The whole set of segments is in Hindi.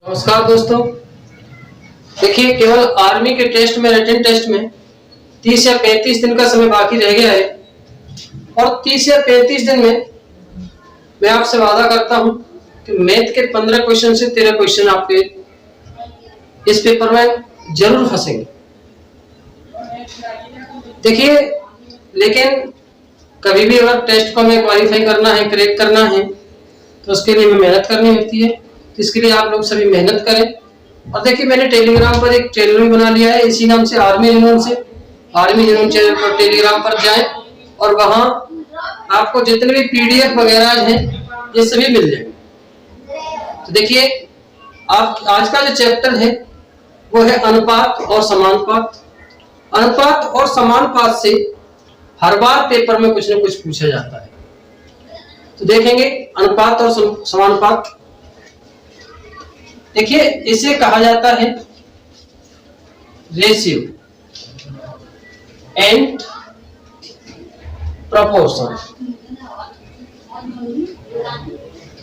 नमस्कार दोस्तों। देखिए, केवल आर्मी के टेस्ट में, रिटन टेस्ट में 30 या 35 दिन का समय बाकी रह गया है और 30 या 35 दिन में मैं आपसे वादा करता हूं कि मैथ के 15 क्वेश्चन से 13 क्वेश्चन आपके इस पेपर में जरूर फंसेंगे। देखिए, लेकिन कभी भी अगर टेस्ट को हमें क्वालिफाई करना है, क्रैक करना है, तो उसके लिए हमें मेहनत करनी होती है। तो इसके लिए आप लोग सभी मेहनत करें। और देखिए, मैंने टेलीग्राम पर एक चैनल भी बना लिया है, इसी नाम से आर्मी जुनून चैनल पर टेलीग्राम पर जाएं और वहां आपको जितने भी पीडीएफ वगैरह हैं ये सभी मिल जाएंगे। तो देखिए, आप आज का जो चैप्टर है वो है अनुपात और समानुपात। अनुपात और समानुपात से हर बार पेपर में कुछ न कुछ पूछा जाता है। तो देखेंगे अनुपात और समानुपात। देखिए, इसे कहा जाता है रेशियो एंड प्रोपोर्शन,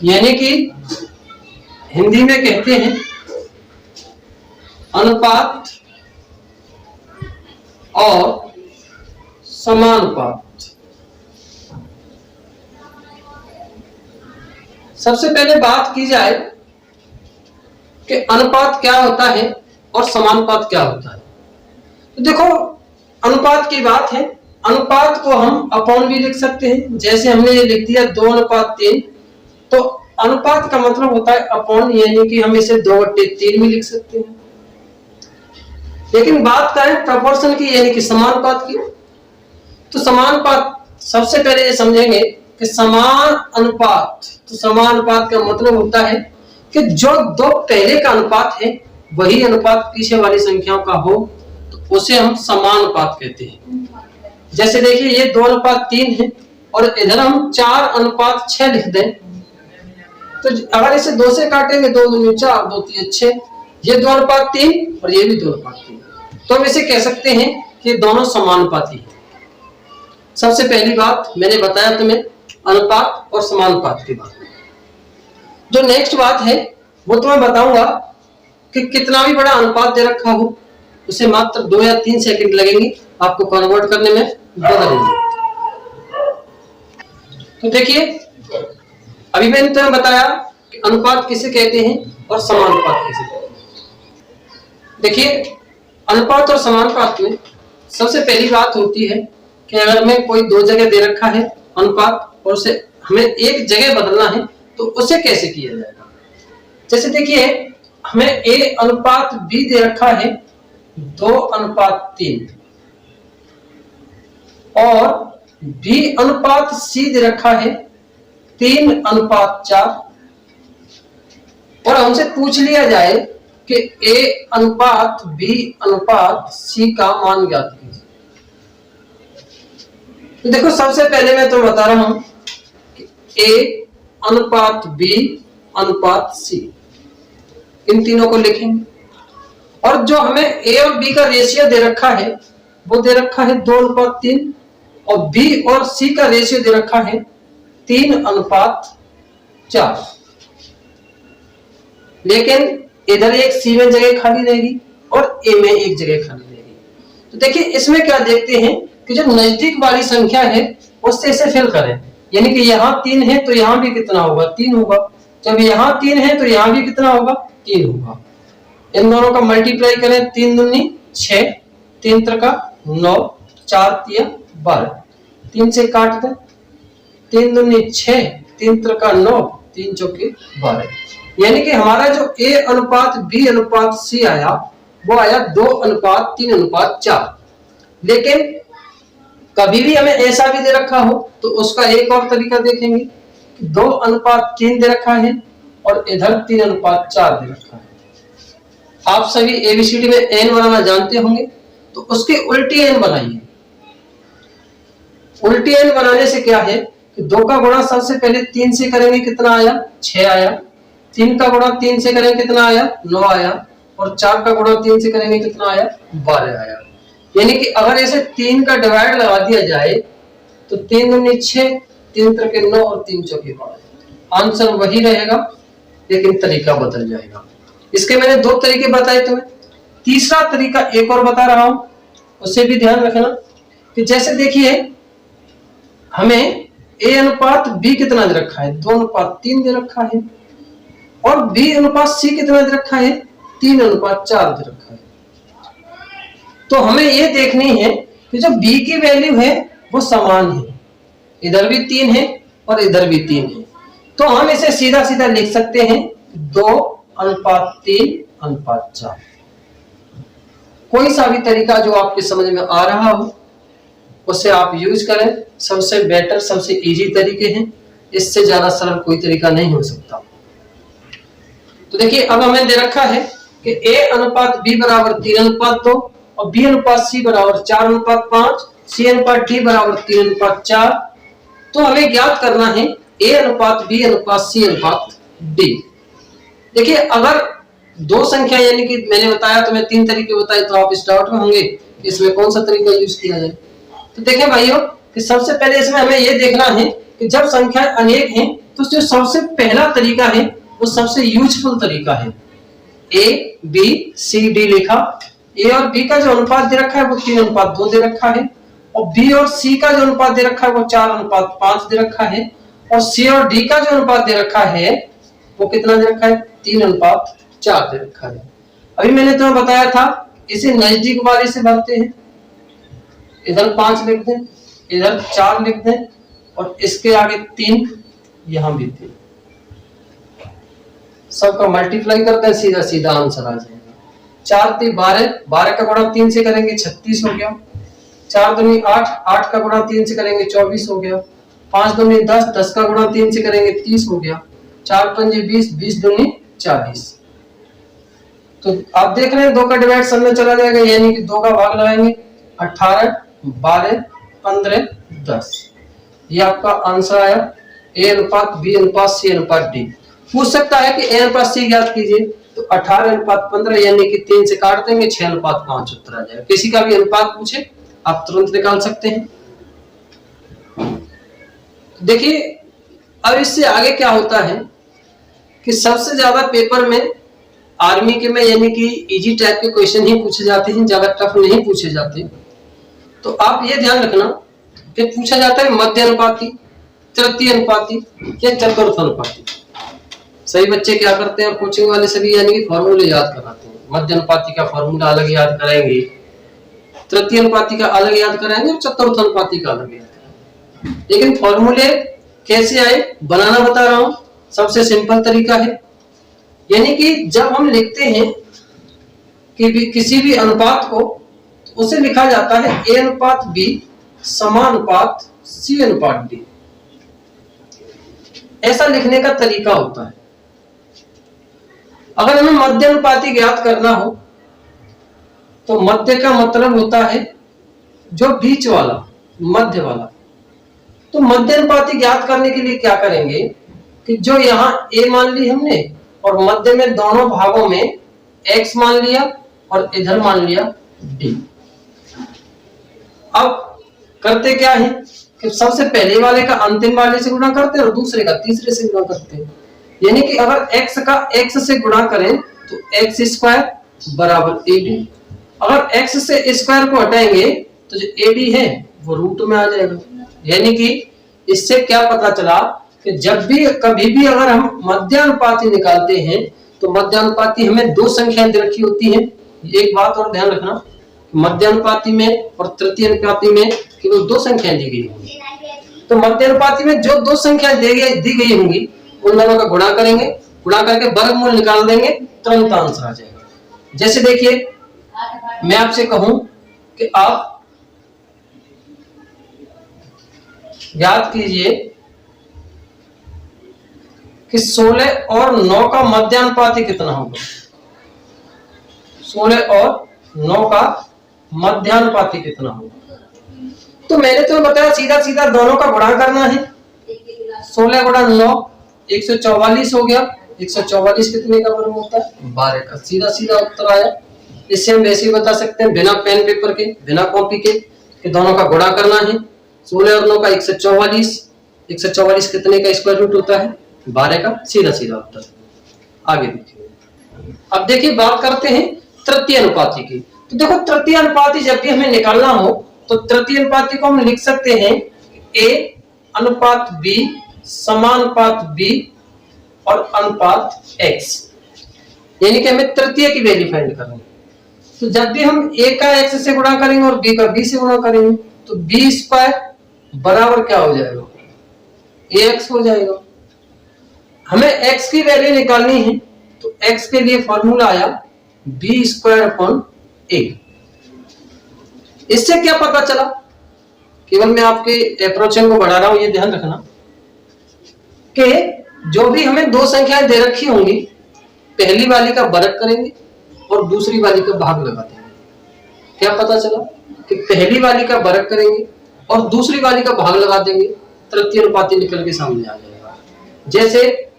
यानी कि हिंदी में कहते हैं अनुपात और समानुपात। सबसे पहले बात की जाए कि अनुपात क्या होता है और समानुपात क्या होता है। तो देखो, अनुपात की बात है। अनुपात को हम अपॉन भी लिख सकते हैं, जैसे हमने ये लिख दिया 2:3। तो अनुपात का मतलब होता है अपॉन, यानी कि हम इसे 2/3 भी लिख सकते हैं। लेकिन बात करें प्रोपोर्शन की, यानी कि समानुपात की, तो समानुपात सबसे पहले ये समझेंगे कि समान अनुपात, तो समानुपात का मतलब होता है कि जो दो पहले का अनुपात है वही अनुपात पीछे वाली संख्याओं का हो, तो उसे हम समानुपात कहते हैं। जैसे देखिए, ये 2:3 है और इधर हम 4:6 लिख दें, तो अगर इसे 2 से काटेंगे, 2 दूनी 4, 2 3 6, ये 2:3 और ये भी 2:3, तो हम इसे कह सकते हैं कि ये दोनों समानुपाती हैं। सबसे पहली बात मैंने बताया तुम्हें अनुपात और समानुपात की बात। जो नेक्स्ट बात है वो तो मैं बताऊंगा कि कितना भी बड़ा अनुपात दे रखा हो उसे मात्र 2 या 3 सेकंड लगेंगे आपको कन्वर्ट करने में, बदलेंगे। तो देखिए, अभी मैंने तुम्हें बताया कि अनुपात किसे कहते हैं और समानुपात किसे कहते हैं। देखिए, अनुपात और समानुपात में सबसे पहली बात होती है कि अगर हमें कोई 2 जगह दे रखा है अनुपात और उसे हमें एक जगह बदलना है, तो उसे कैसे किया जाएगा। जैसे देखिए, हमें A/B दे रखा है 2:3 और B/C दे रखा है 3:4, और हमसे पूछ लिया जाए कि A/B/C का मान ज्ञात कीजिए। तो देखो, सबसे पहले मैं तो बता रहा हूं कि A/B/C, इन तीनों को लिखेंगे। और जो हमें A और B का रेशियो दे रखा है वो दे रखा है 2:3 और B और C का रेशियो दे रखा है 3:4। लेकिन इधर एक C में जगह खाली रहेगी और A में एक जगह खाली रहेगी। तो देखिए, इसमें क्या देखते हैं कि जो नजदीक वाली संख्या है उससे इसे फिल करें, यानी कि यहाँ 3 है तो यहाँ भी कितना होगा, 3 होगा। जब यहाँ 3 है तो यहाँ भी कितना होगा, 3 होगा। इन दोनों का मल्टीप्लाई करें, 3 दूनी 6, 3 त्रिका 9, 4 तिया 12, 3 से काट दें, 3 दूनी 6, 3 त्रिका 9, 3 चौके 12, यानी कि हमारा जो A/B/C आया वो आया 2:3:4। लेकिन कभी भी हमें ऐसा भी दे रखा हो तो उसका एक और तरीका देखेंगे कि 2:3 दे रखा है और इधर 3:4 दे रखा है। आप सभी ABCD में n बनाना जानते होंगे, तो उसके उल्टी n बनाइए। उल्टी n बनाने से क्या है कि 2 का गुणा सबसे पहले 3 से करेंगे, कितना आया, 6 आया। 3 का गुणा 3 से करेंगे, कितना आया, 9 आया। और 4 का गुणा 3 से करेंगे, कितना आया, 12 आया। यानी कि अगर ऐसे 3 का डिवाइड लगा दिया जाए तो 3 दूनी 6, 3 त्रिके 9 और 3 चौके 12, आंसर वही रहेगा लेकिन तरीका बदल जाएगा। इसके मैंने 2 तरीके बताए तुम्हें। तीसरा तरीका एक और बता रहा हूं, उसे भी ध्यान रखना कि जैसे देखिए हमें A अनुपात B कितना दे रखा है, 2:3 दे रखा है, और B अनुपात C कितना दे रखा है, 3:4 दे रखा है। तो हमें ये देखनी है कि जो B की वैल्यू है वो समान है, इधर भी 3 है और इधर भी 3 है। तो हम इसे सीधा सीधा लिख सकते हैं 2:3:4। कोई सा भी तरीका जो आपके समझ में आ रहा हो उसे आप यूज करें, सबसे बेटर सबसे इजी तरीके हैं, इससे ज्यादा सरल कोई तरीका नहीं हो सकता। तो देखिए अब हमें दे रखा है कि A अनुपात B बराबर 3:2 और B अनुपात C बराबर 4:5, C अनुपात D बराबर 3:4। तो हमें ज्ञात करना है A अनुपात B अनुपात C अनुपात D। देखिए अगर 2 संख्या, यानी कि मैंने बताया तो मैं 3 तरीके बताए, तो आप इस डाउट में होंगे कि इसमें कौन सा तरीका यूज किया जाए। तो देखें भाइयों कि सबसे पहले इसमें हमें यह देखना है कि जब संख्या अनेक हैं तो जो सबसे पहला तरीका है वो सबसे यूजफुल तरीका है। A B C D लिखा, A और B का जो अनुपात दे रखा है वो 3:2 दे रखा है, और B और C का जो अनुपात दे रखा है वो 4:5 दे रखा है, और C और D का जो अनुपात दे रखा है वो कितना दे रखा है, 3:4 दे रखा है। अभी मैंने तुम्हें बताया था इसे नजदीक वाले से भरते हैं, इधर 5 लिख दें, इधर 4 लिख दें, और इसके आगे 3, यहां भी 3, सबका मल्टीप्लाई करते हैं, सीधा सीधा आंसर आ जाएगा। 4 3 12, 12 का गुणा 3 से करेंगे 36 हो गया। 4 दूनी 8, 8 का गुणा 3 से करेंगे 24 हो गया। 5 दूनी 10, 10 का गुणा 3 से करेंगे 30 हो गया। 4 पंजे 20, 20 दूनी 40। तो आप देख रहे हैं 2 का डिवाइड सब में चला जाएगा, यानी कि 2 का भाग लगाएंगे, 18 12 15 10। ये आपका आंसर आया A अनुपात B अनुपात C अनुपात D। पूछ सकता है कि A अनुपात C ज्ञात कीजिए, तो 18:15 यानी कि 3 से काट देंगे, 6:5 उत्तर आ जाएगा। किसी का भी अनुपात पूछे आप तुरंत निकाल सकते हैं। देखिए अब इससे आगे क्या होता है कि सबसे ज्यादा पेपर में आर्मी के में यानी कि इजी टाइप के क्वेश्चन ही पूछे जाते हैं, ज्यादा टफ नहीं पूछे जाते। तो आप ये ध्यान रखना कि पूछा जाता है मध्य अनुपाती, तृतीय अनुपाती या चतुर्थ अनुपाती। सही बच्चे क्या करते हैं, कोचिंग वाले सभी यानी कि फॉर्मूले याद कराते हैं। मध्य अनुपाती का फॉर्मूला अलग याद कराएंगे, तृतीय अनुपाती का अलग याद कराएंगे, और चतुर्थ अनुपाती का अलग याद कराएंगे। लेकिन फॉर्मूले कैसे आए बनाना बता रहा हूं, सबसे सिंपल तरीका है। यानी कि जब हम लिखते हैं कि किसी भी अनुपात को, तो उसे लिखा जाता है A अनुपात B समानुपात C अनुपात D। ऐसा लिखने का तरीका होता है। अगर हमें मध्य अनुपाती ज्ञात करना हो तो मध्य का मतलब होता है जो बीच वाला, मध्य वाला। तो मध्य अनुपाती ज्ञात करने के लिए क्या करेंगे कि जो यहाँ A मान ली हमने, और मध्य में दोनों भागों में X मान लिया और इधर मान लिया D। अब करते क्या है कि सबसे पहले वाले का अंतिम वाले से गुणा करते हैं और दूसरे का तीसरे से गुणा करते हैं। यानी कि अगर x का x से गुणा करें तो x² बराबर AD। अगर x से स्क्वायर को हटाएंगे तो जो AD है वो रूट में आ जाएगा। यानी कि इससे क्या पता चला कि जब भी कभी भी अगर हम मध्यानुपाती निकालते हैं तो मध्यानुपाती हमें 2 संख्याएं दे रखी होती हैं। एक बात और ध्यान रखना, मध्यानुपाती में और तृतीय अनुपाती में केवल 2 संख्याएं दी गई होंगी। तो मध्यानुपाती में जो 2 संख्याएं दी गई होंगी उन दोनों का गुणा करेंगे, गुणा करके वर्गमूल निकाल देंगे, तुरंत आंसर आ जाएगा। जैसे देखिए मैं आपसे कहूं कि आप याद कीजिए कि 16 और 9 का मध्यानुपाती कितना होगा। 16 और 9 का मध्यानुपाती कितना होगा। तो मैंने तुम्हें बताया सीधा सीधा दोनों का गुणा करना है। 16 गुणा 9 144 हो गया। 144 कितने का वर्ग होता है, 12 का। सीधा सीधा उत्तर आया। इससे हम वैसे ही बता सकते हैं बिना पेन पेपर के, बिना कॉपी के, कि दोनों का गुणा करना है। 16 और 9 का 144, 144 कितने का स्क्वायर रूट होता है, 12 का। सीधा सीधा उत्तर। आगे देखिए अब देखिए बात करते हैं तृतीय अनुपाती की। तो देखो तृतीय अनुपाती जब भी हमें निकालना हो तो तृतीय अनुपाती को हम लिख सकते हैं a अनुपात b समानुपात b और अनुपात x, यानी कि हमें तृतीय की वैल्यू फाइंड करनी है। तो जब भी हम a का x से गुणा करेंगे और b का b से गुणा करेंगे तो b स्क्वायर बराबर क्या हो जाएगा, ax हो जाएगा। हमें x की वैल्यू निकालनी है तो x के लिए फॉर्मूला आया b स्क्वायर अपॉन a। इससे क्या पता चला, केवल मैं आपके अप्रोचिंग को बढ़ा रहा हूं, ये ध्यान रखना कि जो भी हमें दो संख्याएं दे रखी होंगी, पहली वाली का वर्ग करेंगे और दूसरी वाली का भाग लगा देंगे। क्या पता चला कि पहली वाली का वर्ग करेंगे और दूसरी वाली का भाग लगा देंगे, तृतीय अनुपाती निकल के सामने आ जाएगा। जैसे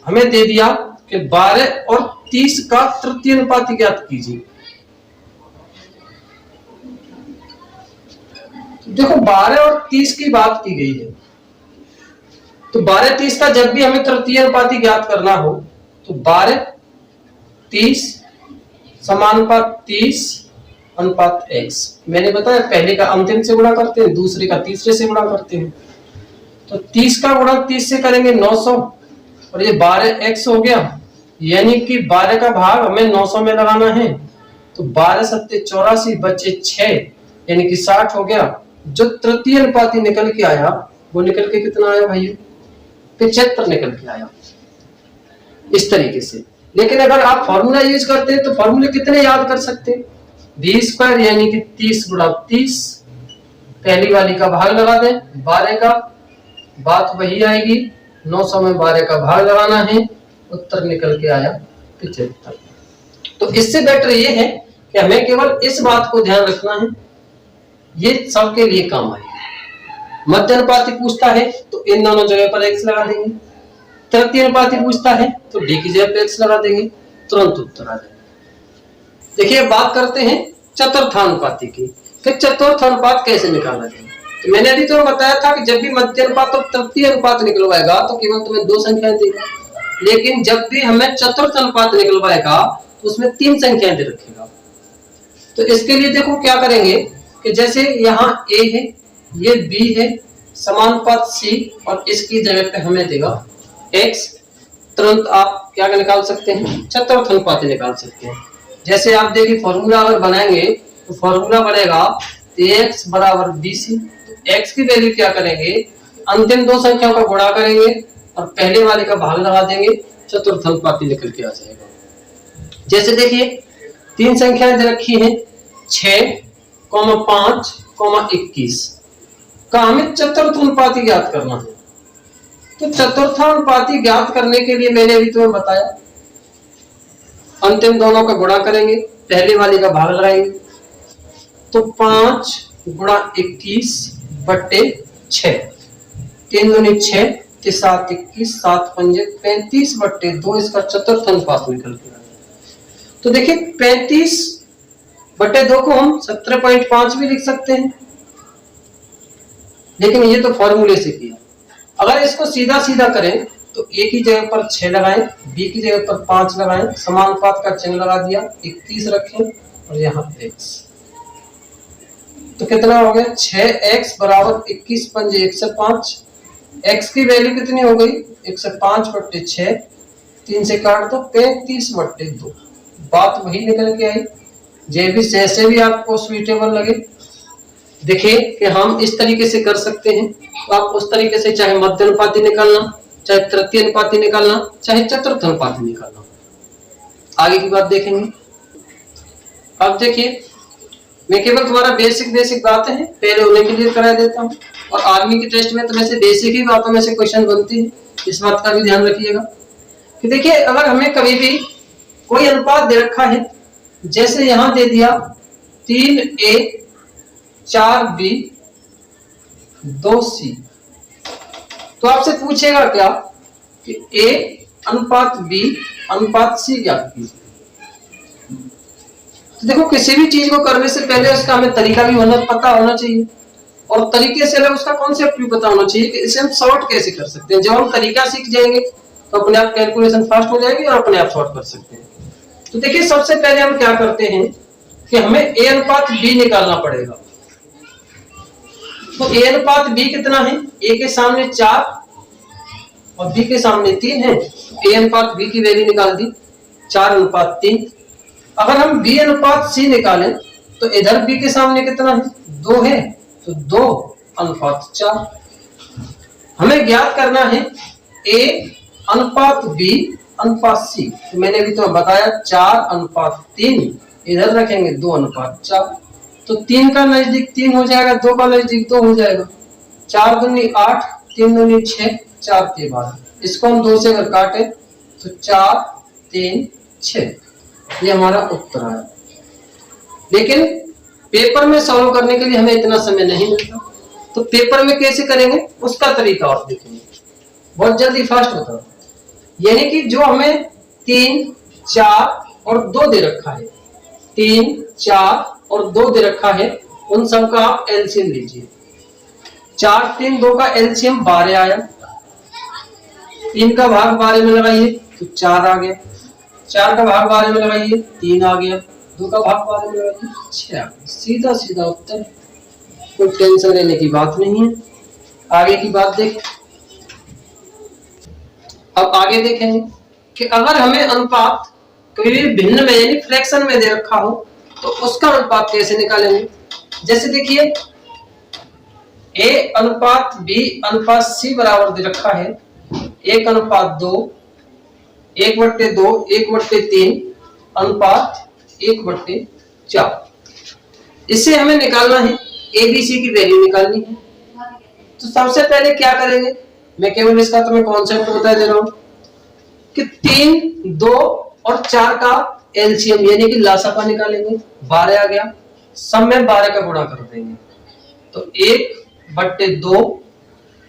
हमें दे दिया कि 12 और 30 का तृतीय अनुपाती ज्ञात कीजिए। देखो 12 और 30 की बात की गई है, तो 12 30 का जब भी हमें तृतीय अनुपाती ज्ञात करना हो तो 12 30 समानुपात 30 अनुपात x। मैंने बताया पहले का अंतिम से गुणा करते हैं, दूसरे का तीसरे से गुणा करते हैं। तो 30 का गुणा 30 से करेंगे 900 और ये 12x हो गया, यानी कि 12 का भाग हमें 900 में लगाना है। तो 12 सत्ते 84 बचे 6 यानी कि 60 हो गया। जो तृतीय अनुपाती निकल के आया वो निकल के कितना आया भाई, 75 निकल के आया, इस तरीके से। लेकिन अगर आप फॉर्मूला यूज करते हैं तो फॉर्मूले कितने याद कर सकते हैं, b स्क्वायर यानी कि 30 गुणा 30, पहली वाली का भाग लगा दें 12 का, बात वही आएगी 900 में 12 का भाग लगाना है, उत्तर निकल के आया 75। तो इससे बेटर ये है कि हमें केवल इस बात को ध्यान रखना है, ये सबके लिए काम आएगा। मध्य अनुपाती पूछता है तो इन दोनों जगह पर x लगा देंगे, तृतीय अनुपाती पूछता है तो d की जगह पर x लगा देंगे, तुरंत उत्तर आ जाएगा। देखिए बात करते हैं चतुर्थानुपाती की कि चतुर्थानुपात कैसे निकाला जाए। तो मैंने अभी तो बताया था कि जब भी मध्य अनुपात और तृतीय अनुपात निकलवाएगा तो केवल तुम्हें दो संख्याएं देगा, लेकिन जब भी हमें चतुर्थ अनुपात निकलवाएगा तो उसमें 3 संख्याएं दे रखेगा। तो इसके लिए देखो क्या करेंगे कि जैसे यहाँ a है, ये b है, समानुपात c और इसकी जगह पे हमें देगा x। तुरंत आप क्या निकाल सकते हैं, चतुर्थ अनुपात निकाल सकते हैं। जैसे आप देखिए फॉर्मूला अगर बनाएंगे तो फॉर्मूला बनेगा ax बराबर bc। तो x की वैल्यू क्या करेंगे, अंतिम दो संख्याओं का गुणा करेंगे और पहले वाले का भाग लगा देंगे, चतुर्थ अनुपाती निकल के आ जाएगा। जैसे देखिए 3 संख्याएं दे रखी हैं 6, 5, 21 का हमें चतुर्थानुपाती ज्ञात करना है। तो चतुर्थानुपाती ज्ञात करने के लिए मैंने अभी तुम्हें बताया, अंतिम दोनों का गुणा करेंगे, पहले वाले का भाग लगाएंगे। तो 5 गुणा 21 बट्टे 6, 3 दूनी 6 के 7 21, 7 पंजे 35 बट्टे 2, इसका चतुर्थ अनुपात निकल के आया। तो देखिए 35 बट्टे 2 को हम 17.5 भी लिख सकते हैं, लेकिन ये तो फॉर्मूले से किया। अगर इसको सीधा सीधा करें तो a की जगह पर 6 लगाएं, b की जगह पर 5 लगाएं, समानुपात का चिन्ह लगा दिया, 21 रखें और यहाँ x। तो कितना हो गया, 6x बराबर 21 पंजे 105। x की वैल्यू कितनी हो गई, 105 बट्टे 6, 3 से काट दो 35 बट्टे 2, बात वही निकल के आई। जैसे भी आपको सुइटेबल लगे, देखिए कि हम इस तरीके से कर सकते हैं, तो आप उस तरीके से चाहे मध्य अनुपाती निकालना, चाहे तृतीय अनुपाती निकालना, चाहे चतुर्थ अनुपाती निकालना, आगे की बात देखेंगे। अब देखिए मैं केवल तुम्हारा बेसिक बातें हैं पहले उन्हें क्लियर करा देता हूँ, और आर्मी के टेस्ट में तुम्हें से बेसिक ही बातों में से क्वेश्चन बनती है, इस बात का भी ध्यान रखिएगा। कि देखिए अगर हमें कभी भी कोई अनुपात दे रखा है, जैसे यहां दे दिया 3a 4b 2c, तो आपसे पूछेगा क्या कि a अनुपात b अनुपात c ज्ञात कीजिए। तो देखो किसी भी चीज को करने से पहले उसका हमें तरीका भी पता होना चाहिए, और तरीके से अलग उसका कॉन्सेप्ट भी पता होना चाहिए कि इसे हम सॉर्ट कैसे कर सकते हैं। जब हम तरीका सीख जाएंगे तो अपने आप कैलकुलेशन फास्ट हो जाएगी और अपने आप सॉल्व कर सकते हैं। तो देखिए सबसे पहले हम क्या करते हैं कि हमें a अनुपात b निकालना पड़ेगा। तो a अनुपात b कितना है, a के सामने 4 और b के सामने 3 है, तो a अनुपात b की वैल्यू निकाल दी 4 अनुपात 3। अगर हम b अनुपात c निकालें तो इधर b के सामने कितना है, 2 है, तो 2 अनुपात 4। हमें ज्ञात करना है a अनुपात b अनुपात c। तो मैंने अभी तो बताया 4 अनुपात 3, इधर रखेंगे 2 अनुपात 4। तो 3 का नजदीक 3 हो जाएगा, 2 का नजदीक 2 हो जाएगा। 4 दूनी 8, 3 दूनी 6, 4 के 12। इसको हम 2 से अगर काटे तो 4 3 6, ये हमारा उत्तर आया। लेकिन पेपर में सॉल्व करने के लिए हमें इतना समय नहीं मिलता, तो पेपर में कैसे करेंगे उसका तरीका और देखेंगे, बहुत जल्दी फास्ट होता है। यानी कि जो हमें 3 4 और 2 दे रखा है, 3 4 और 2 दे रखा है, उन सब का आप एलसीएम लीजिए। 4 3 2 का एलसीएम 12 आया, 3 का भाग 12 में लगाइए तो 4 आ गया, 4 का भाग 12 में लगाइए 3 आ गया, 2 का भाग 12 में लगाइए 6 आ गया। सीधा सीधा उत्तर, कोई टेंशन लेने की बात नहीं है। आगे की बात देख, अब आगे देखेंगे कि अगर हमें अनुपात कभी भी भिन्न में यानी फ्रैक्शन में दे रखा हो तो उसका अनुपात कैसे निकालेंगे। जैसे देखिए a अनुपात b अनुपात c बराबर दे रखा है 1 अनुपात 2, 1/2, 1/3 अनुपात 1/4। इससे हमें निकालना है abc की वैल्यू निकालनी है। तो सबसे पहले क्या करेंगे, मैं केवल इसका तुम्हें कॉन्सेप्ट बता दे रहा हूं कि 3 2 और 4 का एलसीएम यानी कि लासापा निकालेंगे, 12 आ गया, सब में 12 का गुणा कर देंगे। तो 1/2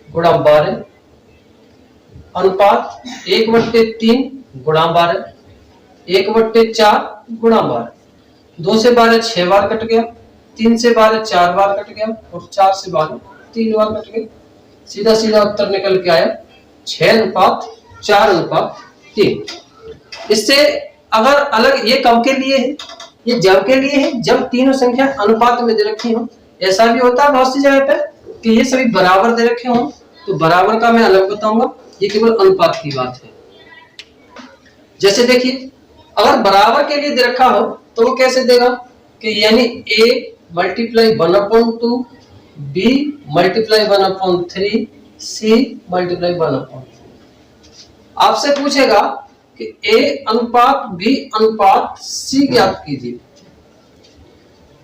गुणा 12 अनुपात 1/3 गुणा 12, 1/4 गुणा 12। 2 से 12 6 बार कट गया, 3 से 12 4 बार कट गया और 4 से 12 3 बार कट गया। सीधा सीधा उत्तर निकल के आया 6 अनुपात 4 अनुपात 3। इससे अगर अलग, ये कब के लिए है, ये जब के लिए है जब तीनों संख्या अनुपात में दे रखी हो। ऐसा भी होता है बहुत सी जगह पे कि ये सभी बराबर दे रखे हो, तो बराबर का मैं अलग बताऊंगा, ये केवल अनुपात की बात है। जैसे देखिए अगर बराबर के लिए दे रखा हो तो वो कैसे देगा कि यानी a multiply 1/2, b multiply 1/3, c multiply 1/4। आपसे पूछेगा कि a अनुपात b अनुपात c ज्ञात कीजिए,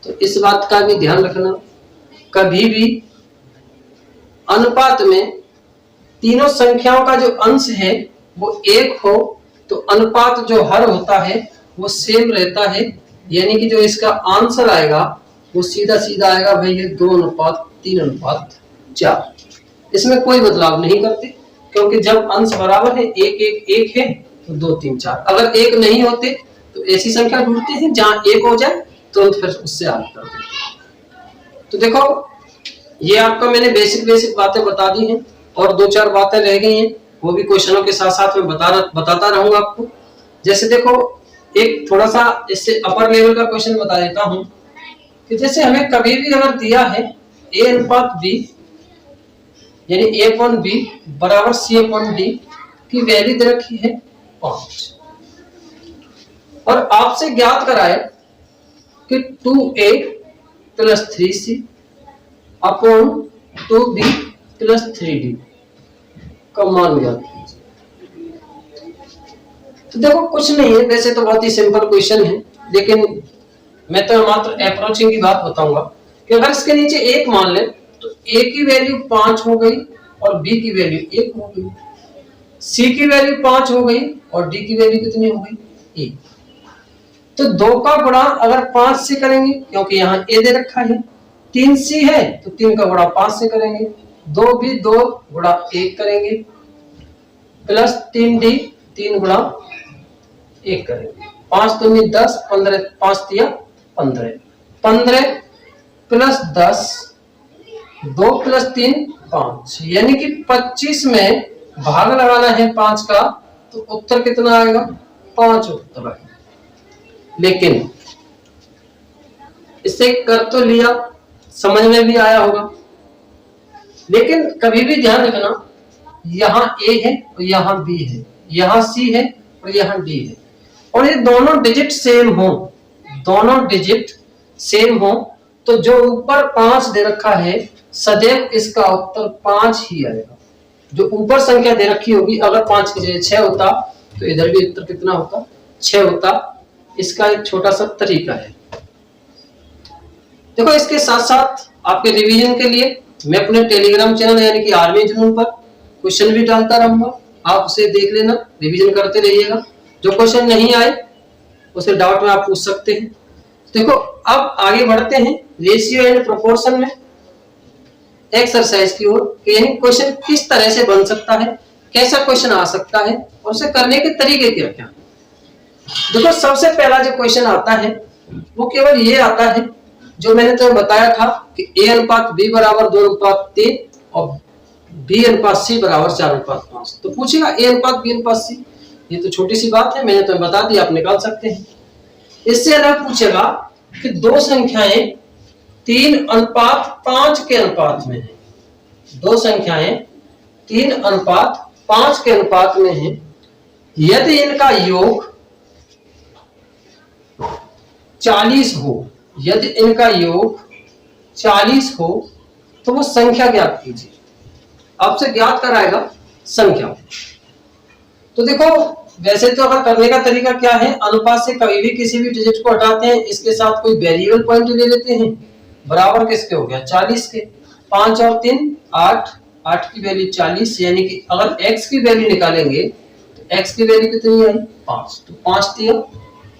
तो इस बात का भी ध्यान रखना, कभी भी अनुपात में तीनों संख्याओं का जो अंश है वो 1 हो तो अनुपात जो हर होता है वो सेम रहता है, यानी कि जो इसका आंसर आएगा वो सीधा सीधा आएगा भाई ये 2 अनुपात 3 अनुपात 4। इसमें कोई बदलाव नहीं करते, क्योंकि जब अंश बराबर है 1 1 1 है तो 2 3 4। अगर 1 नहीं होते तो ऐसी संख्या ढूंढते हैं जहां 1 हो जाए तो फिर उससे आगे कर देते। तो देखो ये आपका मैंने बेसिक बातें बता दी हैं और 2-4 बातें रह गई हैं, वो भी क्वेश्चनों के साथ साथ में बताता रहूंगा आपको। जैसे देखो एक थोड़ा सा इससे अपर लेवल का क्वेश्चन बता देता हूं कि जैसे हमें कभी भी अगर दिया है a अनुपात b यानी a/b बराबर c/d की वैल्यू दे रखी है 5 और आपसे ज्ञात कराए कि 2a + 3c upon 2b + 3d का मान ज्ञात कीजिए। तो देखो कुछ नहीं है, वैसे तो बहुत ही सिंपल क्वेश्चन है, लेकिन मैं तो मात्र अप्रोचिंग की बात बताऊंगा कि अगर इसके नीचे 1 मान ले तो a की वैल्यू 5 हो गई और b की वैल्यू 1 हो गई, c की वैल्यू 5 हो गई और d की वैल्यू कितनी हो गई 1। तो 2 का गुणा अगर 5 से करेंगे, क्योंकि यहाँ a दे रखा है, 3c है तो 3 का गुणा 5 से करेंगे, 2 भी 2 गुणा 1 करेंगे प्लस 3d 3 गुणा 1 करेंगे, 5 दूनी 10 15 5 तिया 15 15 प्लस 10 2 प्लस 3 5 यानी कि 25 में भाग लगाना है 5 का तो उत्तर कितना आएगा? 5 उत्तर आएगा। लेकिन इसे कर तो लिया, समझ में भी आया होगा, लेकिन कभी भी ध्यान रखना, यहाँ A है और यहाँ B है, यहाँ C है और यहाँ D है, और ये दोनों डिजिट सेम हो, दोनों डिजिट सेम हो, तो जो ऊपर 5 दे रखा है सदैव इसका उत्तर 5 ही आएगा। जो ऊपर संख्या दे रखी होगी, अगर 5 की जगह 6 होता तो इधर भी उत्तर कितना होता? 6 होता। इसका एक छोटा सा तरीका है। देखो, इसके साथ साथ आपके रिवीजन के लिए मैं अपने टेलीग्राम चैनल यानी कि आर्मी जुनून पर क्वेश्चन भी डालता रहूंगा, आप उसे देख लेना, रिवीजन करते रहिएगा। जो क्वेश्चन नहीं आए उसे डाउट में आप पूछ सकते हैं। देखो, अब आगे बढ़ते हैं रेशियो एंड प्रोपोर्शन में एक्सरसाइज की ओर, यानी क्वेश्चन किस तरह से बन सकता है, कैसा क्वेश्चन आ सकता है और उसे करने के तरीके क्या क्या। देखो, सबसे पहला जो क्वेश्चन आता है वो केवल ये आता है जो मैंने तुम्हें बताया था कि A अनुपात B बराबर 2 अनुपात 3 और B अनुपात C बराबर 4 अनुपात 5। तो पूछेगा A अनुपात B अनुपात C, ये तो छोटी सी बात है, मैंने तुम्हें बता दिया, आप निकाल सकते हैं। इससे अलग पूछेगा कि दो संख्याएं 3 अनुपात 5 के अनुपात में है, दो संख्याएं 3 अनुपात 5 के अनुपात में है, यदि इनका योग 40 हो, यदि इनका योग 40 हो तो वो संख्या ज्ञात कीजिए। आपसे ज्ञात कराएगा संख्या। तो देखो, वैसे तो अगर करने का तरीका क्या है, अनुपात से कभी भी किसी भी डिजिट को हटाते हैं, इसके साथ कोई वेरिएबल पॉइंट ले लेते हैं, बराबर किसके हो गया? 40 के। 5 और 3 8, 8 की वैल्यू 40, यानी कि अगर x की वैल्यू निकालेंगे तो x की वैल्यू कितनी आई? 5। तो 5 दिया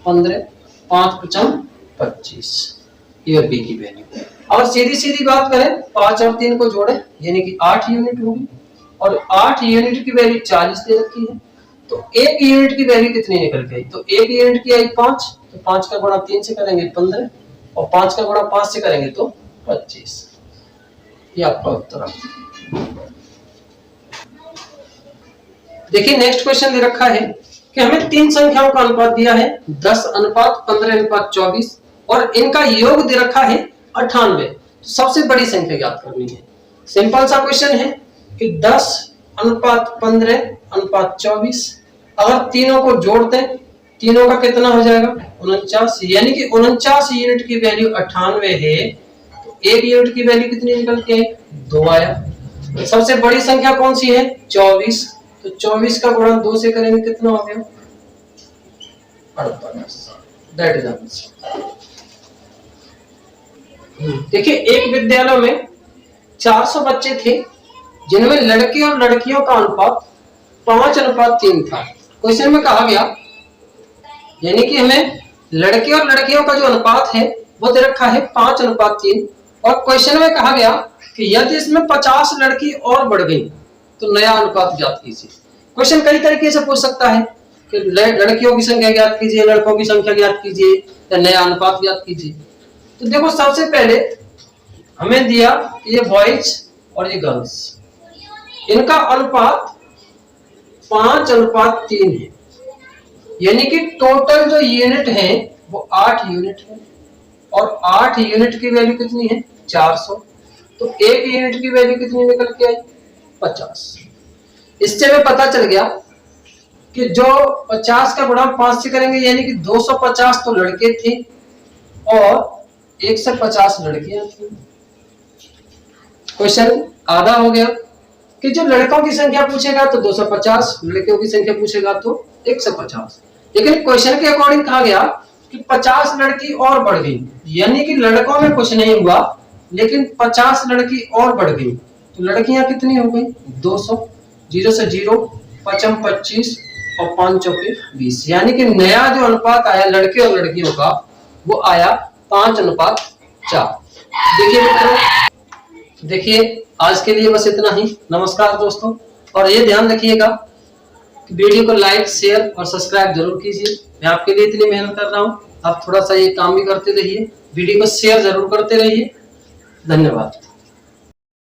15, 5 5 25, ये B की वैल्यू। और सीधी सीधी बात करें, 5 और 3 को जोड़े यानी कि 8 यूनिट होगी, और 8 यूनिट की वैल्यू 40 दे रखी है, तो 1 यूनिट की वैल्यू कितनी निकल गई? तो 1 यूनिट की आई 5, तो 5 का गुणा 3 से करेंगे 15, और 5 का गुणा 5 से करेंगे तो 25। ये आपका उत्तर है। देखिए, नेक्स्ट क्वेश्चन दे रखा है कि हमें 3 संख्याओं का अनुपात दिया है, 10 अनुपात 15 अनुपात 24, और इनका योग दे रखा है 98। तो सबसे बड़ी संख्या ज्ञात करनी है। सिंपल सा क्वेश्चन है कि 10 अनुपात 15 अनुपात 24, अगर तीनों को जोड़ते हैं, तीनों का कितना हो जाएगा? 49, यानी कि 49 यूनिट की वैल्यू 98 है, तो 1 यूनिट की वैल्यू कितनी निकल के आई? 2 आया। सबसे बड़ी संख्या कौन सी है? 24, तो 24 का गुणा 2 से करेंगे कितना हो गया? 48। That is answer. देखिए, एक विद्यालय में 400 बच्चे थे जिनमें लड़के और लड़कियों का अनुपात 5 अनुपात 3 था। क्वेश्चन में कहा गया, यानी कि हमें लड़के और लड़कियों का जो अनुपात है वो दे रखा है 5 अनुपात 3, और क्वेश्चन में कहा गया कि यदि इसमें 50 लड़की और बढ़ गई तो नया अनुपात ज्ञात कीजिए। क्वेश्चन कई तरीके से पूछ सकता है कि लड़कियों की संख्या ज्ञात कीजिए, लड़कों की संख्या ज्ञात कीजिए, या नया अनुपात ज्ञात कीजिए। तो देखो, सबसे पहले हमें दिया कि ये बॉयज और ये गर्ल्स, इनका अनुपात 5 अनुपात 3 है, यानी कि टोटल जो यूनिट है वो 8 यूनिट है, और 8 यूनिट की वैल्यू कितनी है? 400। तो 1 यूनिट की वैल्यू कितनी निकल के आई? 50। इससे हमें पता चल गया कि जो 50 का गुणा 5 से करेंगे, यानी कि 250 तो लड़के थे और 150 लड़कियां थी। क्वेश्चन आधा हो गया कि जो लड़कों की संख्या पूछेगा तो 250, लड़कियों की संख्या पूछेगा तो 150। लेकिन क्वेश्चन के अकॉर्डिंग कहा गया कि 50 लड़की और बढ़ गई, यानी कि लड़कों में कुछ नहीं हुआ लेकिन 50 लड़की और बढ़ गई, तो लड़कियां कितनी हो गई? 200। 0 से 0, 5 25 और 5 चौके 20, यानी कि नया जो अनुपात आया लड़के और लड़कियों का वो आया 5 अनुपात 4। देखिए मित्रों, देखिए आज के लिए बस इतना ही। नमस्कार दोस्तों, और ये ध्यान रखिएगा कि वीडियो को लाइक शेयर और सब्सक्राइब जरूर कीजिए। मैं आपके लिए इतनी मेहनत कर रहा हूँ, आप थोड़ा सा ये काम भी करते रहिए, वीडियो को शेयर जरूर करते रहिए। धन्यवाद।